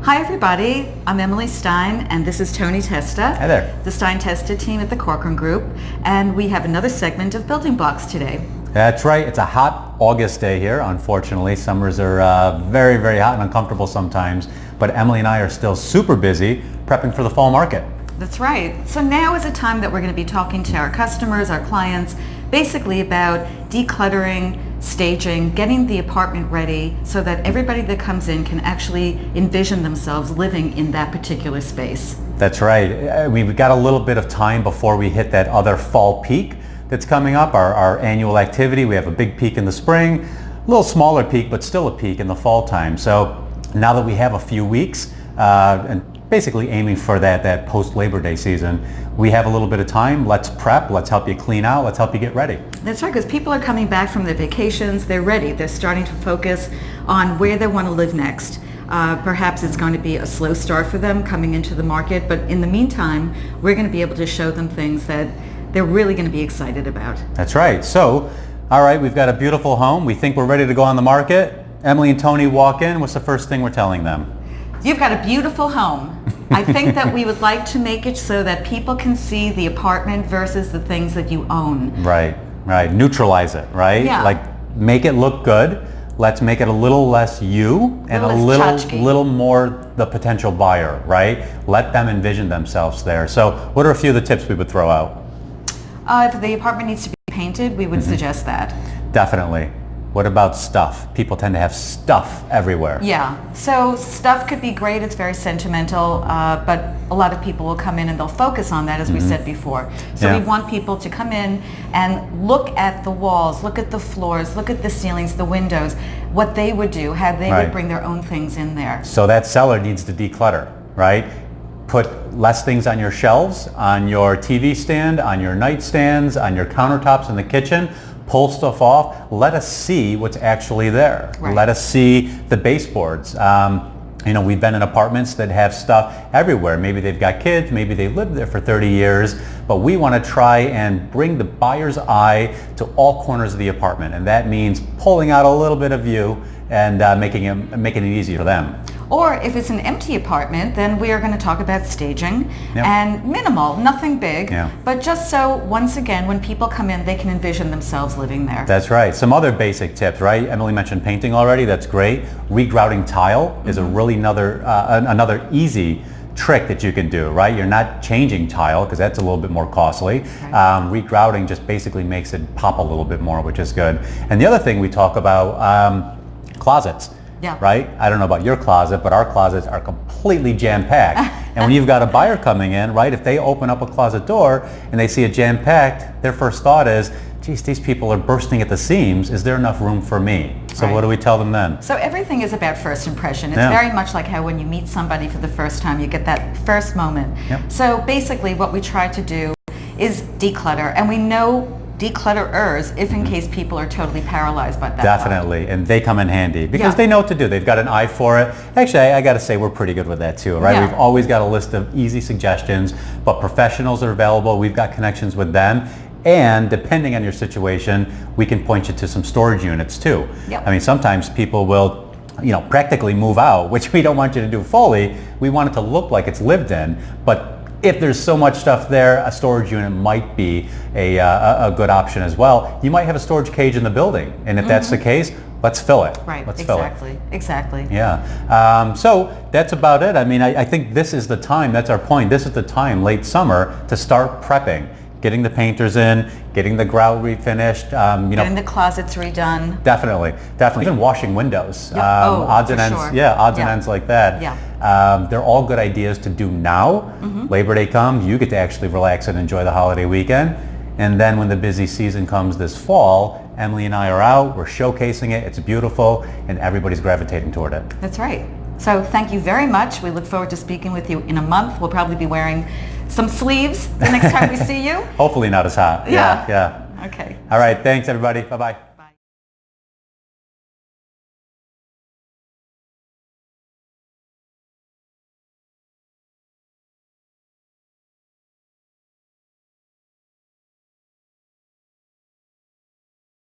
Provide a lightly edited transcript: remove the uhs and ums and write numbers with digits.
Hi everybody, I'm Emily Stein and this is Tony Testa. Hi there. The Stein-Testa team at the Corcoran Group, and we have another segment of Building Blocks today. That's right. It's a hot August day here. Unfortunately, summers are very, very hot and uncomfortable sometimes, but Emily and I are still super busy prepping for the fall market. That's right. So now is a time that we're going to be talking to our customers, our clients, basically about decluttering, staging, getting the apartment ready so that everybody that comes in can actually envision themselves living in that particular space. That's right. We've got a little bit of time before we hit that other fall peak that's coming up, our annual activity. We have a big peak in the spring, a little smaller peak, but still a peak in the fall time. So now that we have a few weeks, and basically aiming for that post-Labor Day season, we have a little bit of time. Let's prep, let's help you clean out, let's help you get ready. That's right, because people are coming back from their vacations, they're ready, they're starting to focus on where they want to live next. Perhaps it's going to be a slow start for them coming into the market, but in the meantime, we're going to be able to show them things that they're really going to be excited about. That's right. So, all right, we've got a beautiful home. We think we're ready to go on the market. Emily and Tony walk in. What's the first thing we're telling them? You've got a beautiful home. I think that we would like to make it so that people can see the apartment versus the things that you own. Right, right. Neutralize it, right? Yeah. Like, make it look good. Let's make it a little less you and a little more the potential buyer, right? Let them envision themselves there. So what are a few of the tips we would throw out? If the apartment needs to be painted, we would suggest that. Definitely. What about stuff? People tend to have stuff everywhere. Yeah, so stuff could be great, it's very sentimental, but a lot of people will come in and they'll focus on that, as we said before. So we want people to come in and look at the walls, look at the floors, look at the ceilings, the windows, what they would do, how they would bring their own things in there. So that seller needs to declutter, right? Put less things on your shelves, on your TV stand, on your nightstands, on your countertops in the kitchen. Pull stuff off. Let us see what's actually there. Right. Let us see the baseboards. We've been in apartments that have stuff everywhere. Maybe they've got kids, maybe they've lived there for 30 years, but we want to try and bring the buyer's eye to all corners of the apartment, and that means pulling out a little bit of you and making it easy for them. Or if it's an empty apartment, then we are going to talk about staging and minimal, nothing big, but just so, once again, when people come in, they can envision themselves living there. That's right. Some other basic tips, right? Emily mentioned painting already. That's great. Regrouting tile is a really another easy trick that you can do, right? You're not changing tile because that's a little bit more costly. Regrouting just basically makes it pop a little bit more, which is good. And the other thing we talk about, closets. Yeah. Right? I don't know about your closet, but our closets are completely jam-packed. And when you've got a buyer coming in, right, if they open up a closet door and they see it jam-packed, their first thought is, geez, these people are bursting at the seams. Is there enough room for me? So what do we tell them then? So everything is about first impression. It's very much like how when you meet somebody for the first time, you get that first moment. So basically what we try to do is declutter, and we know declutterers if in case people are totally paralyzed by that. Definitely, and they come in handy because they know what to do. They've got an eye for it. Actually, I got to say we're pretty good with that too, right? We've always got a list of easy suggestions, but professionals are available. We've got connections with them. And depending on your situation, we can point you to some storage units too. I mean, sometimes people will practically move out, which we don't want you to do fully. We want it to look like it's lived in, but if there's so much stuff there, a storage unit might be a good option as well. You might have a storage cage in the building, and if that's the case, let's fill it. Right, let's exactly. Yeah, so that's about it. I mean, I think this is the time, that's our point, this is the time, late summer, to start prepping. Getting the painters in, getting the grout refinished. Getting the closets redone. Definitely. Even washing windows. Odds and ends. Sure. Odds and ends like that. They're all good ideas to do now. Labor Day comes, you get to actually relax and enjoy the holiday weekend. And then when the busy season comes this fall, Emily and I are out, we're showcasing it, it's beautiful, and everybody's gravitating toward it. That's right. So thank you very much. We look forward to speaking with you in a month. We'll probably be wearing some sleeves the next time we see you. Hopefully not as hot. Yeah. Okay. All right, thanks everybody. Bye-bye.